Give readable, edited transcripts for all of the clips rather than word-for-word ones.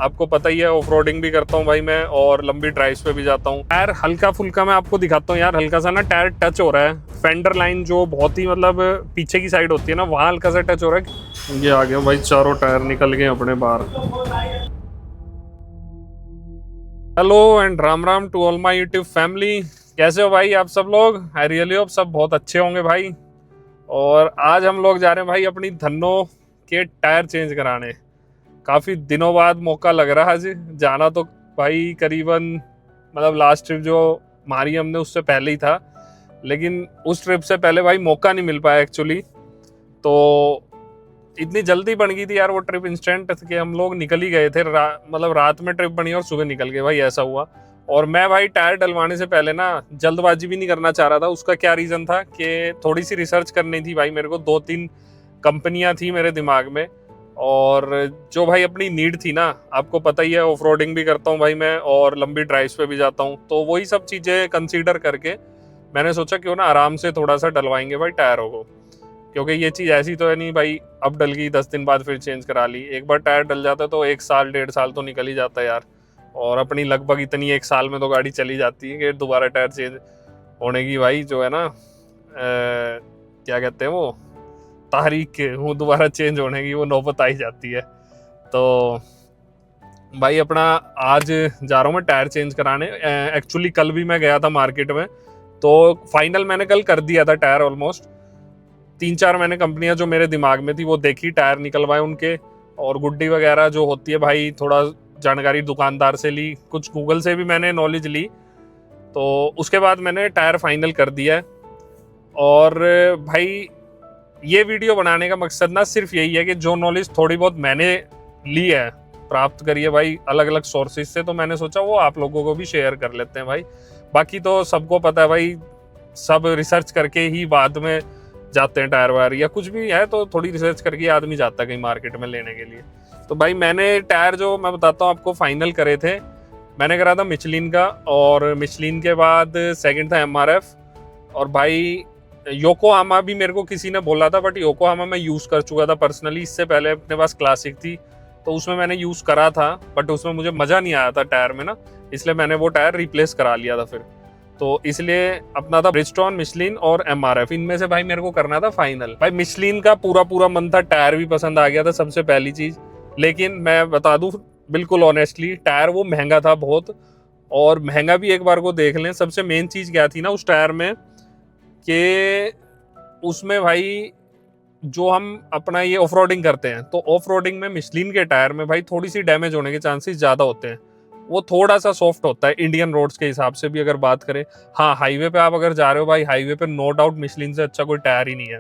आपको पता ही है ऑफ रोडिंग भी करता हूँ भाई मैं, और लंबी ड्राइव्स पे भी जाता हूँ। टायर हल्का फुल्का मैं आपको दिखाता हूँ यार, हल्का सा ना टायर टच हो रहा है, फेंडर लाइन जो बहुत ही मतलब पीछे की साइड होती है ना, वहाँ हल्का सा टच हो रहा है। ये आ गया भाई, चारों टायर निकल गए अपने बाहर। Hello and Ram Ram to all my YouTube family. कैसे हो भाई आप सब लोग? आई रियली होप सब बहुत अच्छे होंगे भाई। और आज हम लोग जा रहे हैं भाई अपनी धन्नो के टायर चेंज कराने। काफ़ी दिनों बाद मौका लग रहा है आज जाना, तो भाई करीबन मतलब लास्ट ट्रिप जो मारी हमने उससे पहले ही था, लेकिन उस ट्रिप से पहले भाई मौका नहीं मिल पाया एक्चुअली। तो इतनी जल्दी बन गई थी यार वो ट्रिप, इंस्टेंट कि हम लोग निकल ही गए थे, मतलब रात में ट्रिप बनी और सुबह निकल गए भाई, ऐसा हुआ। और मैं भाई टायर डलवाने से पहले ना जल्दबाजी भी नहीं करना चाह रहा था। उसका क्या रीज़न था कि थोड़ी सी रिसर्च करनी थी भाई मेरे को, 2-3 कंपनियां थी मेरे दिमाग में, और जो भाई अपनी नीड थी ना, आपको पता ही है ऑफ रोडिंग भी करता हूँ भाई मैं और लंबी ड्राइव्स पे भी जाता हूँ, तो वही सब चीज़ें कंसीडर करके मैंने सोचा क्यों ना आराम से थोड़ा सा डलवाएंगे भाई टायरों को। क्योंकि ये चीज़ ऐसी तो है नहीं भाई अब डल गई 10 दिन बाद फिर चेंज करा ली। एक बार टायर डल जाता है तो 1 साल 1.5 साल तो निकल ही जाता है यार, और अपनी लगभग इतनी 1 साल में तो गाड़ी चली जाती है कि दोबारा टायर चेंज होने की भाई जो है ना क्या कहते हैं वो तारीख वो दोबारा चेंज होने की वो नौबत आई जाती है। तो भाई अपना आज जा रहा हूँ मैं टायर चेंज कराने। एक्चुअली कल भी मैं गया था मार्केट में, तो फाइनल मैंने कल कर दिया था टायर ऑलमोस्ट। 3-4 मैंने कंपनियां जो मेरे दिमाग में थी वो देखी, टायर निकलवाए उनके, और गुड्डी वगैरह जो होती है भाई थोड़ा जानकारी दुकानदार से ली, कुछ गूगल से भी मैंने नॉलेज ली। तो उसके बाद मैंने टायर फाइनल कर दिया है। और भाई ये वीडियो बनाने का मकसद ना सिर्फ यही है कि जो नॉलेज थोड़ी बहुत मैंने ली है, प्राप्त करी है भाई अलग अलग सोर्सेज से, तो मैंने सोचा वो आप लोगों को भी शेयर कर लेते हैं भाई। बाकी तो सबको पता है भाई, सब रिसर्च करके ही बाद में जाते हैं टायर वायर, या कुछ भी है तो थोड़ी रिसर्च करके आदमी जाता है कहीं मार्केट में लेने के लिए। तो भाई मैंने टायर जो मैं बताता हूँ आपको फाइनल करे थे, मैंने करा था मिचलिन का, और मिचलिन के बाद सेकंड था MRF, और भाई योकोहामा भी मेरे को किसी ने बोला था, बट योकोहामा मैं यूज़ कर चुका था पर्सनली। इससे पहले अपने पास क्लासिक थी तो उसमें मैंने यूज़ करा था, बट उसमें मुझे मज़ा नहीं आया था टायर में ना, इसलिए मैंने वो टायर रिप्लेस करा लिया था फिर। तो इसलिए अपना था ब्रिजस्टोन, मिचलिन और MRF, इनमें से भाई मेरे को करना था फाइनल। भाई मिचलिन का पूरा मन था, टायर भी पसंद आ गया था सबसे पहली चीज़। लेकिन मैं बता दूं बिल्कुल ऑनेस्टली, टायर वो महंगा था बहुत, और महंगा भी एक बार को देख लें। सबसे मेन चीज़ क्या थी ना उस टायर में कि उसमें भाई जो हम अपना ये ऑफ रोडिंग करते हैं, तो ऑफ रोडिंग में मिचलिन के टायर में भाई थोड़ी सी डैमेज होने के चांसेस ज़्यादा होते हैं। वो थोड़ा सा सॉफ्ट होता है इंडियन रोड्स के हिसाब से भी अगर बात करें। हाँ, हाईवे पे आप अगर जा रहे हो भाई, हाईवे पे नो डाउट मिचलिन से अच्छा कोई टायर ही नहीं है।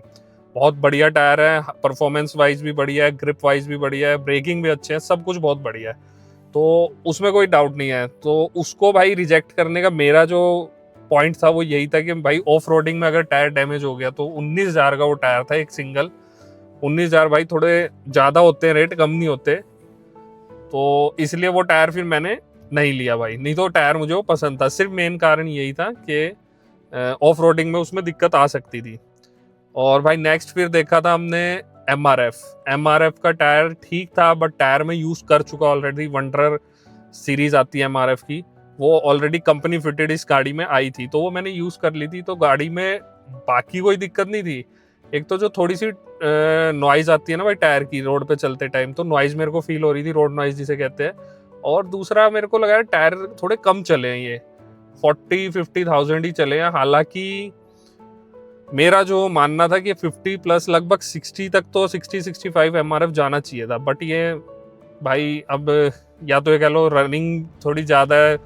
बहुत बढ़िया टायर है, परफॉर्मेंस वाइज भी बढ़िया है, ग्रिप वाइज भी बढ़िया है, ब्रेकिंग भी अच्छे है, सब कुछ बहुत बढ़िया है, तो उसमें कोई डाउट नहीं है। तो उसको भाई रिजेक्ट करने का मेरा जो पॉइंट था वो यही था कि भाई ऑफ रोडिंग में अगर टायर डैमेज हो गया तो 19,000 का वो टायर था एक सिंगल। 19,000 भाई थोड़े ज़्यादा होते हैं रेट, कम नहीं होते, तो इसलिए वो टायर फिर मैंने नहीं लिया भाई। नहीं तो टायर मुझे वो पसंद था, सिर्फ मेन कारण यही था कि ऑफ रोडिंग में उसमें दिक्कत आ सकती थी। और भाई नेक्स्ट फिर देखा था हमने MRF का टायर ठीक था, बट टायर में यूज़ कर चुका ऑलरेडी। वंडरर सीरीज आती है MRF की, वो ऑलरेडी कंपनी फिटेड इस गाड़ी में आई थी, तो वो मैंने यूज़ कर ली थी, तो गाड़ी में बाकी कोई दिक्कत नहीं थी। एक तो जो थोड़ी सी नॉइज़ आती है ना भाई टायर की रोड पे चलते टाइम, तो नॉइज़ मेरे को फील हो रही थी, रोड नॉइज़ जिसे कहते हैं। और दूसरा मेरे को लगा टायर थोड़े कम चले हैं, ये 40-50,000 ही चले हैं। हालांकि मेरा जो मानना था कि 50 प्लस लगभग 60 तक तो 60-65 MRF जाना चाहिए था, बट ये भाई अब या तो ये कह लो रनिंग थोड़ी ज़्यादा है,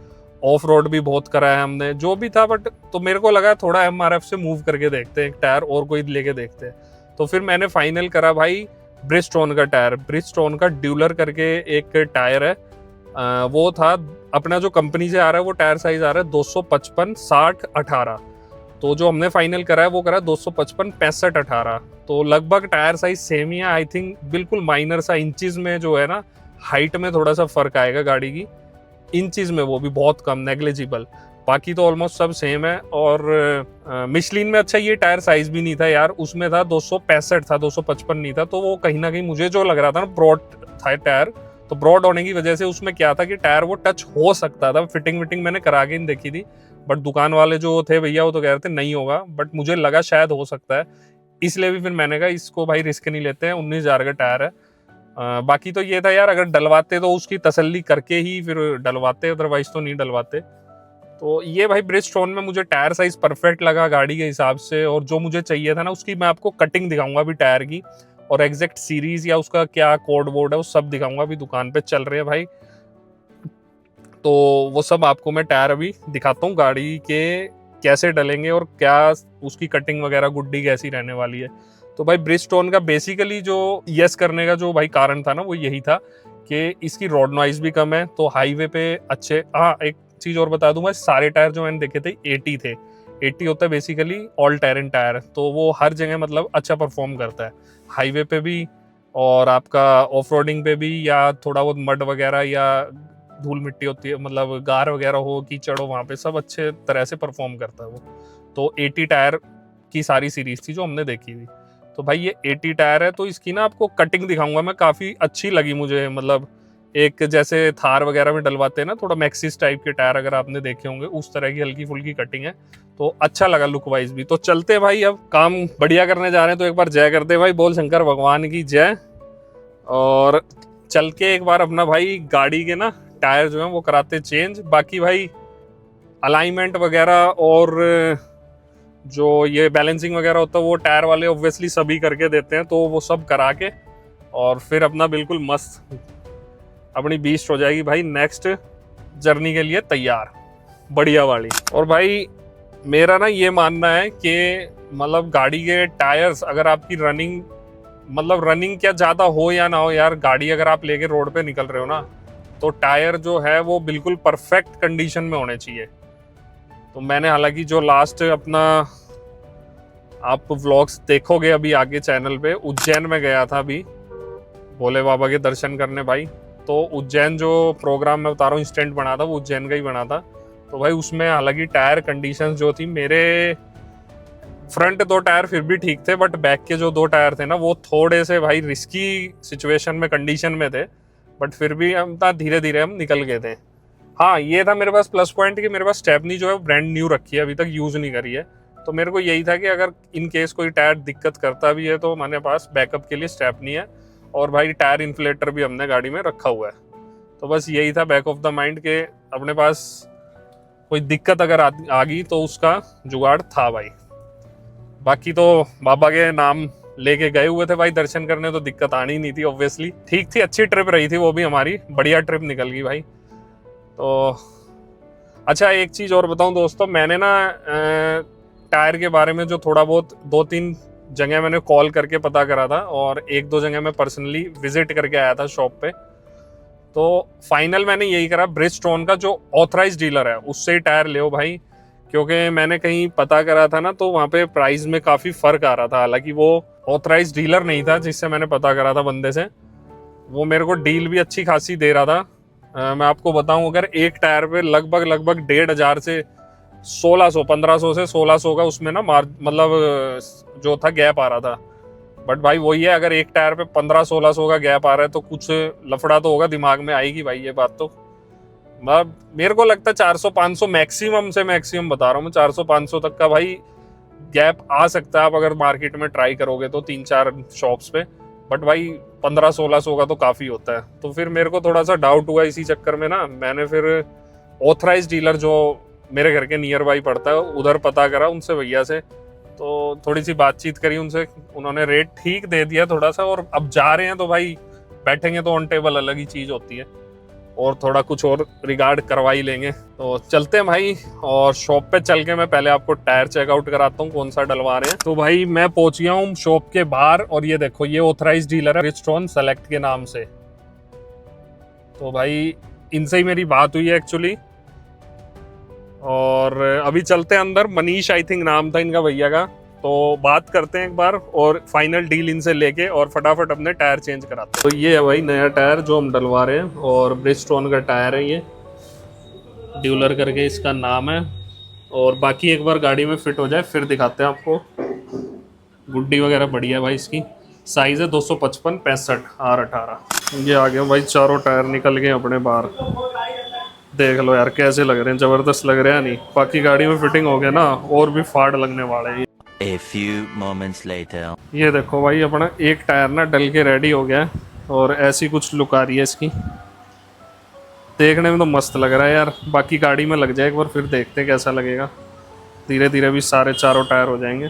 ऑफ रोड भी बहुत करा है हमने, जो भी था, बट तो मेरे को लगा थोड़ा MRF से मूव करके देखते हैं, एक टायर और कोई लेके देखते हैं। तो फिर मैंने फाइनल करा भाई ब्रिजस्टोन का टायर। ब्रिजस्टोन का ड्यूलर करके एक टायर है, वो था अपना जो कंपनी से आ रहा है, वो टायर साइज आ रहा है 255/60/18। तो जो हमने फाइनल करा है वो करा 255/65/18, तो लगभग टायर साइज सेम ही है। आई थिंक बिल्कुल माइनर सा इंचेस में जो है ना, हाइट में थोड़ा सा फर्क आएगा गाड़ी की, इंचेस में वो भी बहुत कम, नेग्लिजिबल। बाकी तो ऑलमोस्ट सब सेम है। और मिशलिन में अच्छा ये टायर साइज भी नहीं था यार, उसमें था 265 था, 255 नहीं था, तो वो कहीं ना कहीं मुझे जो लग रहा था ना ब्रॉड था टायर, तो ब्रॉड होने की वजह से उसमें क्या था कि टायर वो टच हो सकता था। फिटिंग विटिंग मैंने करा के नहीं देखी थी, बट दुकान वाले जो थे भैया वो तो कह रहे थे नहीं होगा, बट मुझे लगा शायद हो सकता है, इसलिए भी फिर मैंने कहा इसको भाई रिस्क नहीं लेते हैं। 19,000 का टायर है। बाकी तो ये था यार, अगर डलवाते तो उसकी तसल्ली करके ही फिर डलवाते, अदरवाइज तो नहीं डलवाते। तो ये भाई ब्रिजस्टोन में मुझे टायर साइज परफेक्ट लगा गाड़ी के हिसाब से, और जो मुझे चाहिए था ना उसकी मैं आपको कटिंग दिखाऊंगा अभी टायर की, और एग्जैक्ट सीरीज या उसका क्या कोड बोर्ड है वो सब दिखाऊंगा। अभी दुकान पे चल रहे हैं भाई, तो वो सब आपको मैं टायर अभी दिखाता हूँ गाड़ी के कैसे डलेंगे और क्या उसकी कटिंग वगैरह गुड्डी कैसी रहने वाली है। तो भाई ब्रिजस्टोन का बेसिकली जो यस करने का जो भाई कारण था ना वो यही था कि इसकी रोड नॉइज भी कम है, तो हाईवे पे अच्छे। हाँ, एक चीज और बता दूं, मैं सारे टायर जो मैंने देखे थे 80 थे। 80 होता है बेसिकली ऑल टेरेन टायर, तो वो हर जगह मतलब अच्छा परफॉर्म करता है, हाईवे पे भी और आपका ऑफ रोडिंग पे भी, या थोड़ा बहुत मड वगैरह या धूल मिट्टी होती है, मतलब गार वगैरह हो, कीचड़ हो, वहाँ पे सब अच्छे तरह से परफॉर्म करता है वो। तो 80 टायर की सारी सीरीज थी जो हमने देखी थी। तो भाई ये 80 टायर है, तो इसकी ना आपको कटिंग दिखाऊंगा मैं, काफ़ी अच्छी लगी मुझे। मतलब एक जैसे थार वगैरह में डलवाते हैं ना थोड़ा मैक्सिस टाइप के टायर, अगर आपने देखे होंगे उस तरह की हल्की फुल्की कटिंग है, तो अच्छा लगा लुक वाइज भी। तो चलते भाई, अब काम बढ़िया करने जा रहे हैं, तो एक बार जय करते भाई, बोल शंकर भगवान की जय। और चल के एक बार अपना भाई गाड़ी के ना टायर जो है वो कराते चेंज। बाकी भाई अलाइनमेंट वगैरह और जो ये बैलेंसिंग वगैरह होता है वो टायर वाले ऑब्वियसली सभी करके देते हैं, तो वो सब करा के और फिर अपना बिल्कुल मस्त अपनी बीस्ट हो जाएगी भाई, नेक्स्ट जर्नी के लिए तैयार बढ़िया वाली। और भाई मेरा ना ये मानना है कि मतलब गाड़ी के टायर्स अगर आपकी रनिंग, मतलब रनिंग क्या ज़्यादा हो या ना हो यार, गाड़ी अगर आप लेके रोड पे निकल रहे हो ना, तो टायर जो है वो बिल्कुल परफेक्ट कंडीशन में होने चाहिए। तो मैंने हालांकि जो लास्ट अपना आप व्लॉग्स देखोगे अभी आगे चैनल पे, उज्जैन में गया था अभी भोले बाबा के दर्शन करने भाई। तो उज्जैन जो प्रोग्राम मैं बता रहा हूँ इंस्टेंट बना था, वो उज्जैन का ही बना था। तो भाई उसमें हालांकि टायर कंडीशंस जो थी, मेरे फ्रंट 2 टायर फिर भी ठीक थे, बट बैक के जो 2 टायर थे ना वो थोड़े से भाई रिस्की सिचुएशन में कंडीशन में थे, बट फिर भी हम धीरे धीरे हम निकल गए थे। हाँ, ये था मेरे पास प्लस पॉइंट कि मेरे पास स्टेपनी जो है ब्रांड न्यू रखी है, अभी तक यूज़ नहीं करी है। तो मेरे को यही था कि अगर इन केस कोई टायर दिक्कत करता भी है तो हमारे पास बैकअप के लिए स्टेपनी है, और भाई टायर इन्फ्लेटर भी हमने गाड़ी में रखा हुआ है। तो बस यही था बैक ऑफ द माइंड के अपने पास कोई दिक्कत अगर आ गई तो उसका जुगाड़ था भाई। बाकी तो बाबा के नाम लेके गए हुए थे भाई दर्शन करने, तो दिक्कत आनी नहीं थी ऑब्वियसली। ठीक थी, अच्छी ट्रिप रही थी वो भी, हमारी बढ़िया ट्रिप निकल गई भाई। तो अच्छा, एक चीज़ और बताऊं दोस्तों, मैंने ना टायर के बारे में जो थोड़ा बहुत 2-3 जगह मैंने कॉल करके पता करा था, और 1-2 जगह मैं पर्सनली विजिट करके आया था शॉप पे। तो फाइनल मैंने यही करा, ब्रिजस्टोन का जो ऑथराइज डीलर है उससे ही टायर ले भाई, क्योंकि मैंने कहीं पता करा था ना तो वहाँ पे प्राइस में काफ़ी फ़र्क आ रहा था। हालांकि वो ऑथराइज डीलर नहीं था जिससे मैंने पता करा था बंदे से, वो मेरे को डील भी अच्छी खासी दे रहा था। मैं आपको बताऊं, अगर एक टायर पे लगभग 1,500 से 1600, 1500 से 1600 का उसमें ना मतलब जो था गैप आ रहा था। बट भाई वही है, अगर एक टायर पे 1500-1600 का गैप आ रहा है तो कुछ लफड़ा तो होगा, दिमाग में आएगी भाई ये बात। तो मेरे को लगता है 400-500 मैक्सिमम से मैक्सिमम बता रहा हूँ मैं, 400-500 तक का भाई गैप आ सकता है आप अगर मार्केट में ट्राई करोगे तो 3-4 शॉप्स पे। बट भाई 1500-1600 का तो काफ़ी होता है। तो फिर मेरे को थोड़ा सा डाउट हुआ, इसी चक्कर में ना मैंने फिर ऑथराइज डीलर जो मेरे घर के नियर बाई पड़ता है उधर पता करा उनसे, भैया से। तो थोड़ी सी बातचीत करी उनसे, उन्होंने रेट ठीक दे दिया थोड़ा सा, और अब जा रहे हैं तो भाई बैठेंगे तो ऑन टेबल अलग ही चीज़ होती है, और थोड़ा कुछ और रिगार्ड करवा ही लेंगे। तो चलते हैं भाई, और शॉप पे चल के मैं पहले आपको टायर चेकआउट कराता हूँ कौन सा डलवा रहे हैं। तो भाई मैं पहुंच गया हूँ शॉप के बाहर, और ये देखो ये ऑथराइज डीलर है ब्रिजस्टोन सेलेक्ट के नाम से। तो भाई इनसे ही मेरी बात हुई है एक्चुअली, और अभी चलते हैं अंदर। मनीष आई थिंक नाम था इनका भैया का, तो बात करते हैं एक बार और फाइनल डील इनसे लेके और फटाफट अपने टायर चेंज कराते हैं। तो ये है भाई नया टायर जो हम डलवा रहे हैं, और ब्रिजस्टोन का टायर है ये, ड्यूलर करके इसका नाम है। और बाकी एक बार गाड़ी में फिट हो जाए फिर दिखाते हैं आपको। गुड्डी वगैरह बढ़िया भाई इसकी, साइज़ है 255/65 R18। ये आ गए भाई, चारों टायर निकल गए अपने बाहर। देख लो यार कैसे लग रहे हैं, जबरदस्त लग रहे हैं। नहीं बाकी गाड़ी में फिटिंग हो गया ना, और भी फाड़ लगने वाले हैं। A few moments later. ये देखो भाई, अपना एक टायर ना डल के रेडी हो गया है, और ऐसी कुछ लुक आ रही है इसकी। देखने में तो मस्त लग रहा है यार। बाकी गाड़ी में लग जाए एक बार, फिर देखते हैं कैसा लगेगा। धीरे धीरे भी सारे चारों टायर हो जाएंगे।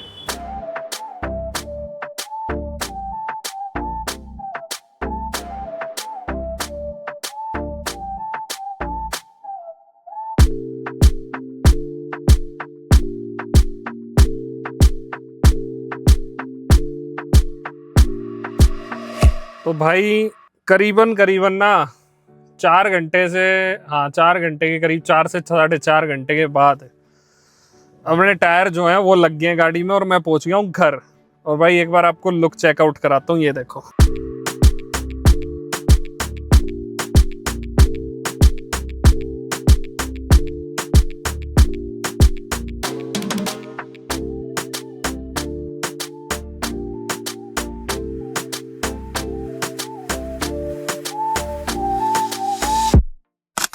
तो भाई करीबन करीबन ना 4 घंटे से, हाँ 4 घंटे के करीब, 4 से 4.5 घंटे के बाद अपने टायर जो हैं वो लग गए हैं गाड़ी में, और मैं पहुंच गया हूँ घर। और भाई एक बार आपको लुक चेकआउट कराता हूँ, ये देखो।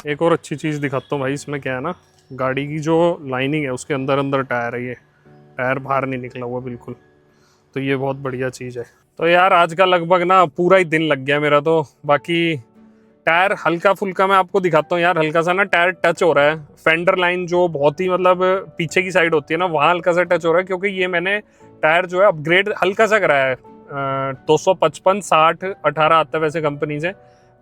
एक और अच्छी चीज़ दिखाता हूँ भाई, इसमें क्या है ना, गाड़ी की जो लाइनिंग है उसके अंदर अंदर टायर है। ये टायर बाहर नहीं निकला हुआ बिल्कुल, तो ये बहुत बढ़िया चीज़ है। तो यार आज का लगभग ना पूरा ही दिन लग गया मेरा तो। बाकी टायर हल्का फुल्का मैं आपको दिखाता हूँ यार। हल्का सा ना टायर टच हो रहा है, फेंडर लाइन जो बहुत ही मतलब पीछे की साइड होती है ना, वहाँ हल्का सा टच हो रहा है, क्योंकि ये मैंने टायर जो है अपग्रेड हल्का सा कराया है। 255 60 18 आता है वैसे कंपनी से,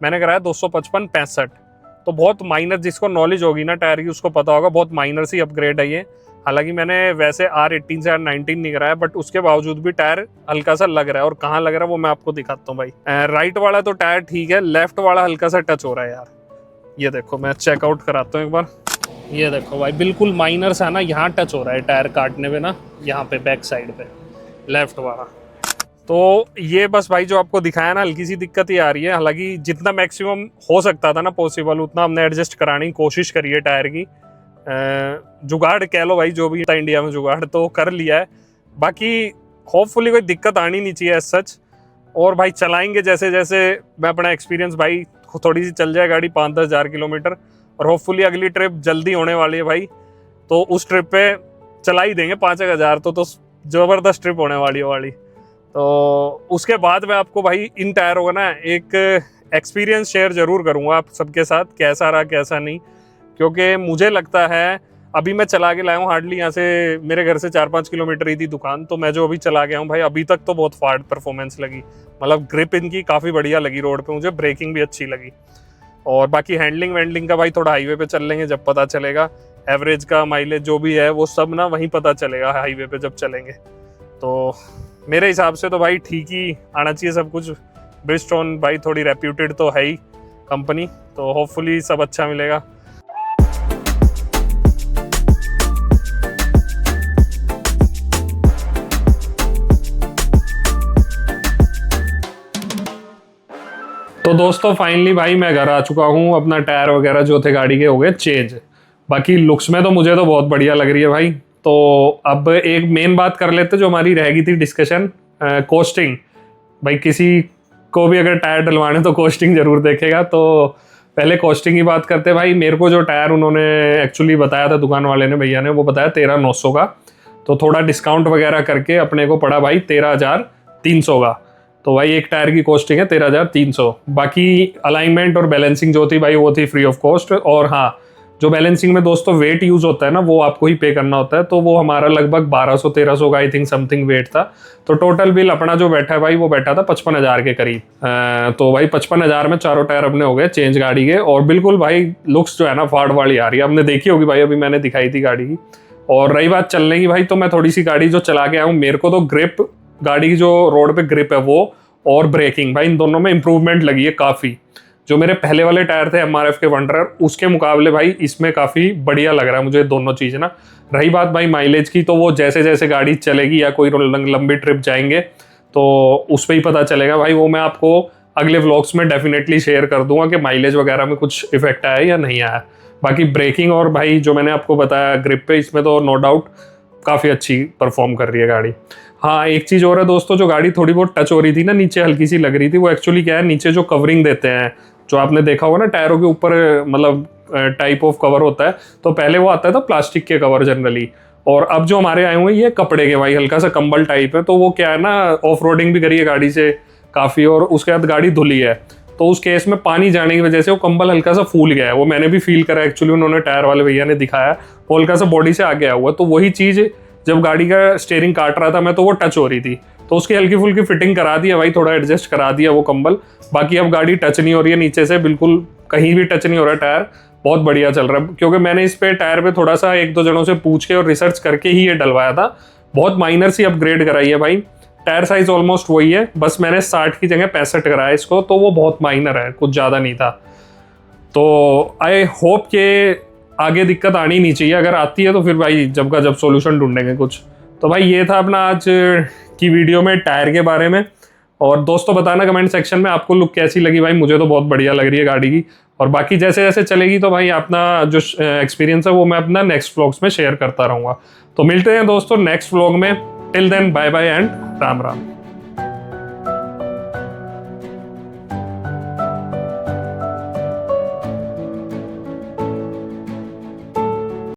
मैंने कराया 255 65। तो बहुत माइनर, जिसको नॉलेज होगी ना टायर की उसको पता होगा, बहुत माइनर सी अपग्रेड है ये। हालांकि मैंने वैसे R18 से R19 नहीं कराया, बट उसके बावजूद भी टायर हल्का सा लग रहा है। और कहाँ लग रहा है वो मैं आपको दिखाता हूँ भाई। राइट वाला तो टायर ठीक है, लेफ्ट वाला हल्का सा टच हो रहा है यार। ये देखो मैं चेकआउट कराता हूँ एक बार। ये देखो भाई, बिल्कुल माइनर सा ना यहाँ टच हो रहा है टायर काटने में ना, यहाँ पे बैक साइड पे लेफ्ट वाला। तो ये बस भाई जो आपको दिखाया ना, हल्की सी दिक्कत ही आ रही है। हालांकि जितना मैक्सिमम हो सकता था ना पॉसिबल, उतना हमने एडजस्ट कराने की कोशिश करी है टायर की। जुगाड़ कह लो भाई, जो भी था इंडिया में जुगाड़ तो कर लिया है। बाकी होपफुली कोई दिक्कत आनी नहीं चाहिए एज सच। और भाई चलाएंगे जैसे जैसे, मैं अपना एक्सपीरियंस भाई, थोड़ी सी चल जाए गाड़ी 5-10 हज़ार किलोमीटर, और होपफुली अगली ट्रिप जल्दी होने वाली है भाई, तो उस ट्रिप पे चला ही देंगे 5-1 हज़ार। तो ज़बरदस्त ट्रिप होने वाली है वाली। तो उसके बाद मैं आपको भाई इन टायरों का ना एक एक्सपीरियंस शेयर जरूर करूंगा आप सबके साथ, कैसा रहा कैसा नहीं। क्योंकि मुझे लगता है, अभी मैं चला के लाया हूँ हार्डली, यहाँ से मेरे घर से 4-5 किलोमीटर ही थी दुकान, तो मैं जो अभी चला गया हूँ भाई, अभी तक तो बहुत फाड़ परफॉर्मेंस लगी। मतलब ग्रिप इनकी काफ़ी बढ़िया लगी रोड पे मुझे, ब्रेकिंग भी अच्छी लगी। और बाकी हैंडलिंग वैंडलिंग का भाई थोड़ा हाईवे पे चल लेंगे जब पता चलेगा। एवरेज का माइलेज जो भी है वो सब ना वहीं पता चलेगा हाईवे पे जब चलेंगे। तो मेरे हिसाब से तो भाई ठीक ही आना चाहिए सब कुछ। ब्रिजस्टोन भाई थोड़ी रेप्यूटेड तो है ही कंपनी, तो होपफुली सब अच्छा मिलेगा। तो दोस्तों फाइनली भाई मैं घर आ चुका हूँ। अपना टायर वगैरह जो थे गाड़ी के हो गए चेंज। बाकी लुक्स में तो मुझे तो बहुत बढ़िया लग रही है भाई। तो अब एक मेन बात कर लेते जो हमारी रह गई थी डिस्कशन, कॉस्टिंग। भाई किसी को भी अगर टायर डलवाने तो कॉस्टिंग जरूर देखेगा। तो पहले कॉस्टिंग की बात करते भाई। मेरे को जो टायर उन्होंने एक्चुअली बताया था दुकान वाले ने, भैया ने, वो बताया 13,900 का। तो थोड़ा डिस्काउंट वगैरह करके अपने को पड़ा भाई 13,300 का। तो भाई एक टायर की कॉस्टिंग है 13,300। बाकी अलाइनमेंट और बैलेंसिंग जो थी भाई वो थी फ्री ऑफ कॉस्ट। और हाँ, जो बैलेंसिंग में दोस्तों वेट यूज होता है ना, वो आपको ही पे करना होता है। तो वो हमारा लगभग 1200-1300 का आई थिंक समथिंग वेट था। तो टोटल बिल अपना जो बैठा है भाई वो बैठा था 55,000 के करीब। तो भाई 55,000 में चारों टायर अपने हो गए चेंज गाड़ी के। और बिल्कुल भाई लुक्स जो है ना फाड़ वाली आ रही है। आपने देखी होगी भाई, अभी मैंने दिखाई थी गाड़ी की। और रही बात चलने की भाई, तो मैं थोड़ी सी गाड़ी जो चला के आया हूँ, मेरे को तो ग्रिप, गाड़ी की जो रोड पे ग्रिप है वो, और ब्रेकिंग भाई, इन दोनों में इंप्रूवमेंट लगी है काफ़ी। जो मेरे पहले वाले टायर थे MRF के वंडरर, उसके मुकाबले भाई इसमें काफ़ी बढ़िया लग रहा है मुझे दोनों चीज़ ना। रही बात भाई माइलेज की, तो वो जैसे जैसे गाड़ी चलेगी या कोई लंबी ट्रिप जाएंगे तो उस पर ही पता चलेगा भाई। वो मैं आपको अगले व्लॉग्स में डेफिनेटली शेयर कर दूंगा कि माइलेज वगैरह में कुछ इफेक्ट आया या नहीं आया। बाकी ब्रेकिंग और भाई जो मैंने आपको बताया ग्रिप पे, इसमें तो नो डाउट काफ़ी अच्छी परफॉर्म कर रही है गाड़ी। हाँ, एक चीज़ और है दोस्तों, जो गाड़ी थोड़ी बहुत टच हो रही थी ना, नीचे हल्की सी लग रही थी, वो एक्चुअली क्या है, नीचे जो कवरिंग देते हैं, जो आपने देखा होगा ना टायरों के ऊपर, मतलब टाइप ऑफ कवर होता है, तो पहले वो आता था प्लास्टिक के कवर जनरली, और अब जो हमारे आए हुए ये कपड़े के भाई, हल्का सा कंबल टाइप है। तो वो क्या है ना, ऑफ रोडिंग भी करी है गाड़ी से काफ़ी, और उसके बाद गाड़ी धुली है, तो उस केस में पानी जाने की वजह से वो कंबल हल्का सा फूल गया है। वो मैंने भी फील करा एक्चुअली, उन्होंने टायर वाले भैया ने दिखाया, वो हल्का सा बॉडी से आ गया हुआ। तो वही चीज़ जब गाड़ी का स्टीयरिंग काट रहा था मैं, तो वो टच हो रही थी, तो उसकी हल्की फुल्की फिटिंग करा दिया भाई, थोड़ा एडजस्ट करा दिया वो कंबल। बाकी अब गाड़ी टच नहीं हो रही है नीचे से, बिल्कुल कहीं भी टच नहीं हो रहा है टायर, बहुत बढ़िया चल रहा है। क्योंकि मैंने इस पे टायर पे थोड़ा सा एक दो जनों से पूछ के और रिसर्च करके ही ये डलवाया था। बहुत माइनर सी अपग्रेड कराई है भाई, टायर साइज ऑलमोस्ट वही है, बस मैंने 60 की जगह 65 कराया इसको, तो वो बहुत माइनर है, कुछ ज़्यादा नहीं था। तो आई होप कि आगे दिक्कत आनी नहीं चाहिए, अगर आती है तो फिर भाई जब का जब सॉल्यूशन ढूंढेंगे कुछ। तो भाई ये था अपना आज की वीडियो में टायर के बारे में। और दोस्तों बताना कमेंट सेक्शन में आपको लुक कैसी लगी भाई, मुझे तो बहुत बढ़िया लग रही है गाड़ी की। और बाकी जैसे जैसे चलेगी तो भाई अपना जो एक्सपीरियंस है वो मैं अपना नेक्स्ट व्लॉग्स में शेयर करता रहूँगा। तो मिलते हैं दोस्तों नेक्स्ट व्लॉग में, till then bye bye and Ram Ram.